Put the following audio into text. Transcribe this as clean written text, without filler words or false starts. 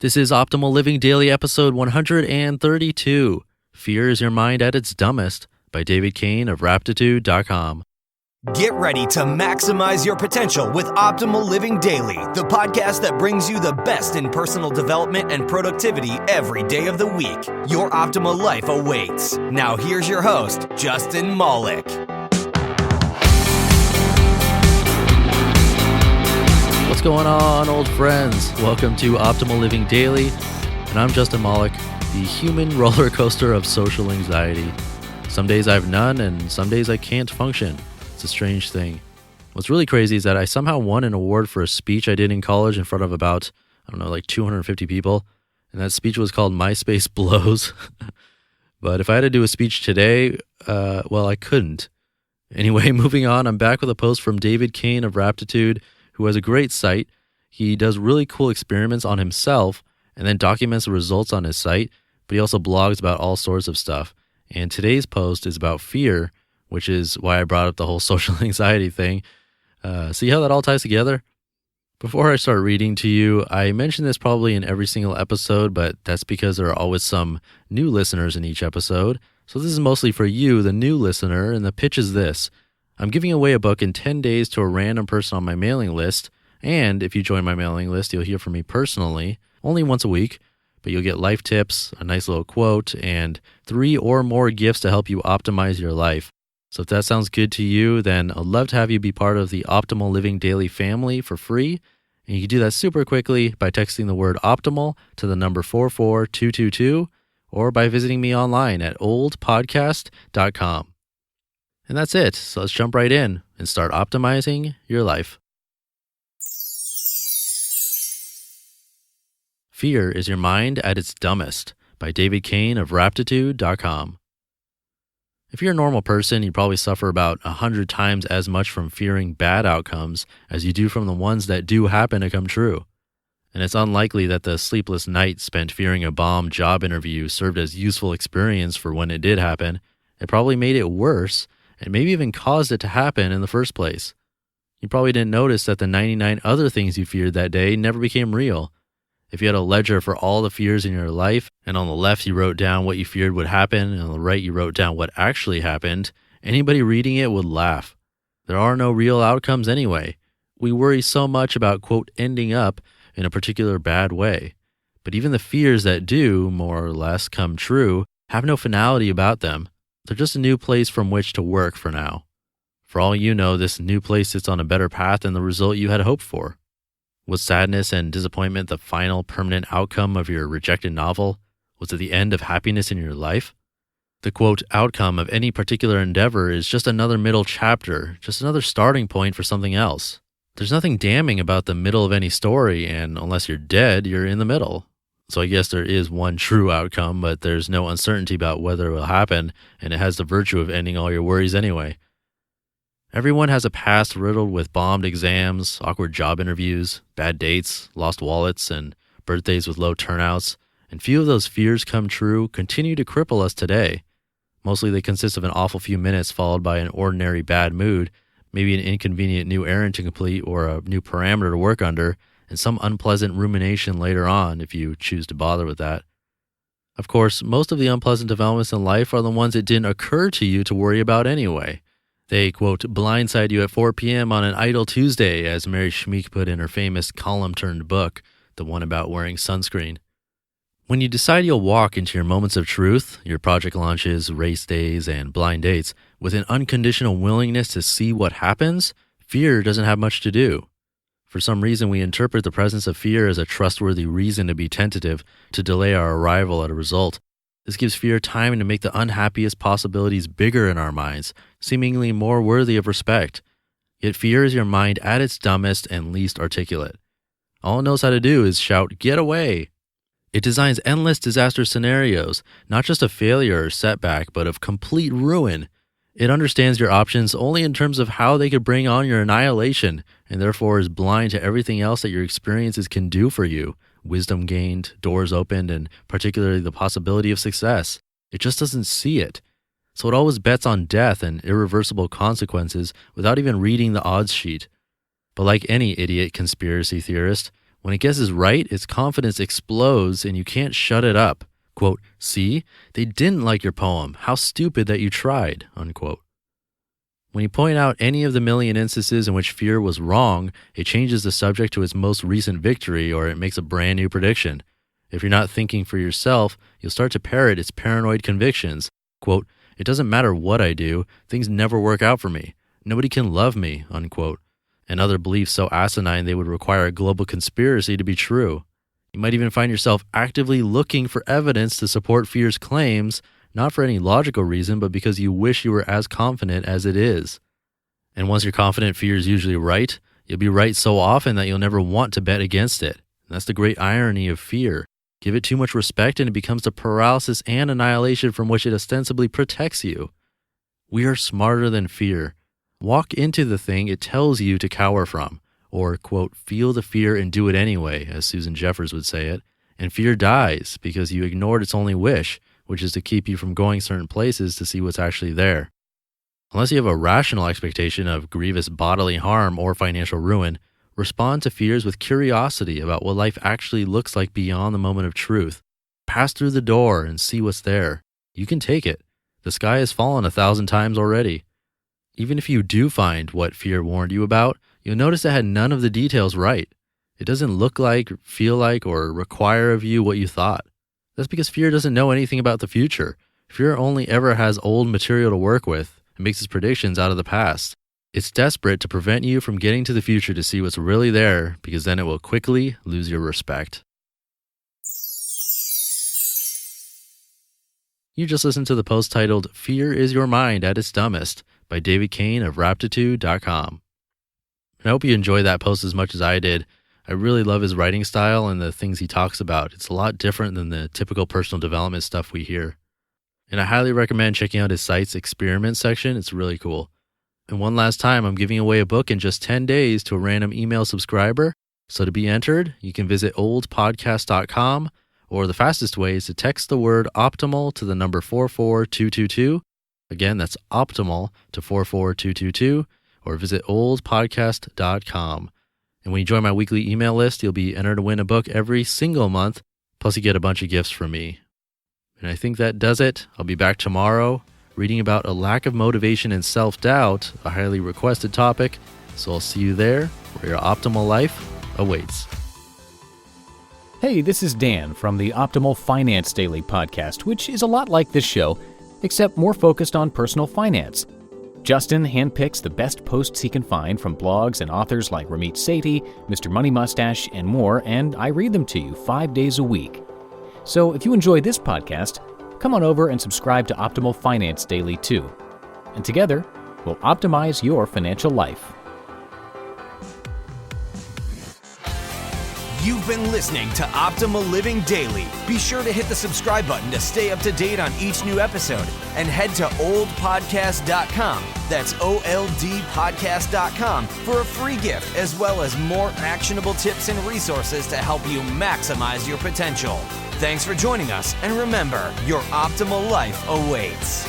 This is Optimal Living Daily episode 132. Fear is Your Mind at Its Dumbest by David Cain of Raptitude.com. Get ready to maximize your potential with Optimal Living Daily, the podcast that brings you the best in personal development and productivity every day of the week. Your optimal life awaits. Now here's your host, Justin Malik. What's going on, old friends? Welcome to Optimal Living Daily, and I'm Justin Malik, the human roller coaster of social anxiety. Some days I have none, and some days I can't function. It's a strange thing. What's really crazy is that I somehow won an award for a speech I did in college in front of about, 250 people, and that speech was called MySpace Blows. But if I had to do a speech today, I couldn't. Anyway, moving on, I'm back with a post from David Cain of Raptitude, who has a great site. He does really cool experiments on himself and then documents the results on his site, but he also blogs about all sorts of stuff. And today's post is about fear, which is why I brought up the whole social anxiety thing. See how that all ties together? Before I start reading to you, I mention this probably in every single episode, but that's because there are always some new listeners in each episode. So this is mostly for you, the new listener, and the pitch is this. I'm giving away a book in 10 days to a random person on my mailing list, and if you join my mailing list, you'll hear from me personally, only once a week, but you'll get life tips, a nice little quote, and 3 or more gifts to help you optimize your life. So if that sounds good to you, then I'd love to have you be part of the Optimal Living Daily family for free, and you can do that super quickly by texting the word optimal to the number 44222, or by visiting me online at oldpodcast.com. And that's it. So let's jump right in and start optimizing your life. Fear is Your Mind at Its Dumbest by David Cain of Raptitude.com. If you're a normal person, you probably suffer about 100 times as much from fearing bad outcomes as you do from the ones that do happen to come true. And it's unlikely that the sleepless night spent fearing a bomb job interview served as useful experience for when it did happen. It probably made it worse, and maybe even caused it to happen in the first place. You probably didn't notice that the 99 other things you feared that day never became real. If you had a ledger for all the fears in your life, and on the left you wrote down what you feared would happen, and on the right you wrote down what actually happened, anybody reading it would laugh. There are no real outcomes anyway. We worry so much about, quote, ending up in a particular bad way. But even the fears that do, more or less, come true have no finality about them. They're just a new place from which to work for now. For all you know, this new place sits on a better path than the result you had hoped for. Was sadness and disappointment the final permanent outcome of your rejected novel? Was it the end of happiness in your life? The quote, outcome of any particular endeavor is just another middle chapter, just another starting point for something else. There's nothing damning about the middle of any story, and unless you're dead, you're in the middle. So I guess there is one true outcome, but there's no uncertainty about whether it will happen, and it has the virtue of ending all your worries anyway. Everyone has a past riddled with bombed exams, awkward job interviews, bad dates, lost wallets, and birthdays with low turnouts, and few of those fears come true continue to cripple us today. Mostly they consist of an awful few minutes followed by an ordinary bad mood, maybe an inconvenient new errand to complete or a new parameter to work under, and some unpleasant rumination later on if you choose to bother with that. Of course, most of the unpleasant developments in life are the ones it didn't occur to you to worry about anyway. They, quote, blindside you at 4 p.m. on an idle Tuesday, as Mary Schmeek put in her famous column-turned book, the one about wearing sunscreen. When you decide you'll walk into your moments of truth, your project launches, race days, and blind dates, with an unconditional willingness to see what happens, fear doesn't have much to do. For some reason, we interpret the presence of fear as a trustworthy reason to be tentative, to delay our arrival at a result. This gives fear time to make the unhappiest possibilities bigger in our minds, seemingly more worthy of respect. Yet fear is your mind at its dumbest and least articulate. All it knows how to do is shout, "Get away!" It designs endless disaster scenarios, not just of failure or setback, but of complete ruin. It understands your options only in terms of how they could bring on your annihilation, and therefore is blind to everything else that your experiences can do for you. Wisdom gained, doors opened, and particularly the possibility of success. It just doesn't see it. So it always bets on death and irreversible consequences without even reading the odds sheet. But like any idiot conspiracy theorist, When it guesses right, its confidence explodes and you can't shut it up. Quote, "See, they didn't like your poem. How stupid that you tried," unquote. When you point out any of the million instances in which fear was wrong, it changes the subject to its most recent victory, or it makes a brand new prediction. If you're not thinking for yourself, you'll start to parrot its paranoid convictions. Quote, "It doesn't matter what I do, things never work out for me. Nobody can love me," unquote. And other beliefs so asinine they would require a global conspiracy to be true. You might even find yourself actively looking for evidence to support fear's claims, not for any logical reason, but because you wish you were as confident as it is. And once you're confident fear is usually right, you'll be right so often that you'll never want to bet against it. And that's the great irony of fear. Give it too much respect and it becomes the paralysis and annihilation from which it ostensibly protects you. We are smarter than fear. Walk into the thing it tells you to cower from, or, quote, "feel the fear and do it anyway," as Susan Jeffers would say it, and fear dies because you ignored its only wish, which is to keep you from going certain places to see what's actually there. Unless you have a rational expectation of grievous bodily harm or financial ruin, respond to fears with curiosity about what life actually looks like beyond the moment of truth. Pass through the door and see what's there. You can take it. The sky has fallen 1,000 times already. Even if you do find what fear warned you about, you'll notice it had none of the details right. It doesn't look like, feel like, or require of you what you thought. That's because fear doesn't know anything about the future. Fear only ever has old material to work with and makes its predictions out of the past. It's desperate to prevent you from getting to the future to see what's really there, because then it will quickly lose your respect. You just listened to the post titled "Fear is Your Mind at Its Dumbest" by David Cain of Raptitude.com. I hope you enjoyed that post as much as I did. I really love his writing style and the things he talks about. It's a lot different than the typical personal development stuff we hear. And I highly recommend checking out his site's experiment section. It's really cool. And one last time, I'm giving away a book in just 10 days to a random email subscriber. So to be entered, you can visit oldpodcast.com, or the fastest way is to text the word optimal to the number 44222. Again, that's optimal to 44222, or visit oldpodcast.com. And when you join my weekly email list, you'll be entered to win a book every single month, plus you get a bunch of gifts from me. And I think that does it. I'll be back tomorrow reading about a lack of motivation and self-doubt, a highly requested topic. So I'll see you there, where your optimal life awaits. Hey, this is Dan from the Optimal Finance Daily podcast, which is a lot like this show, except more focused on personal finance. Justin handpicks the best posts he can find from blogs and authors like Ramit Sethi, Mr. Money Mustache, and more, and I read them to you 5 days a week. So if you enjoy this podcast, come on over and subscribe to Optimal Finance Daily too. And together, we'll optimize your financial life. You've been listening to Optimal Living Daily. Be sure to hit the subscribe button to stay up to date on each new episode, and head to oldpodcast.com. That's OLDpodcast.com for a free gift, as well as more actionable tips and resources to help you maximize your potential. Thanks for joining us, and remember, your optimal life awaits.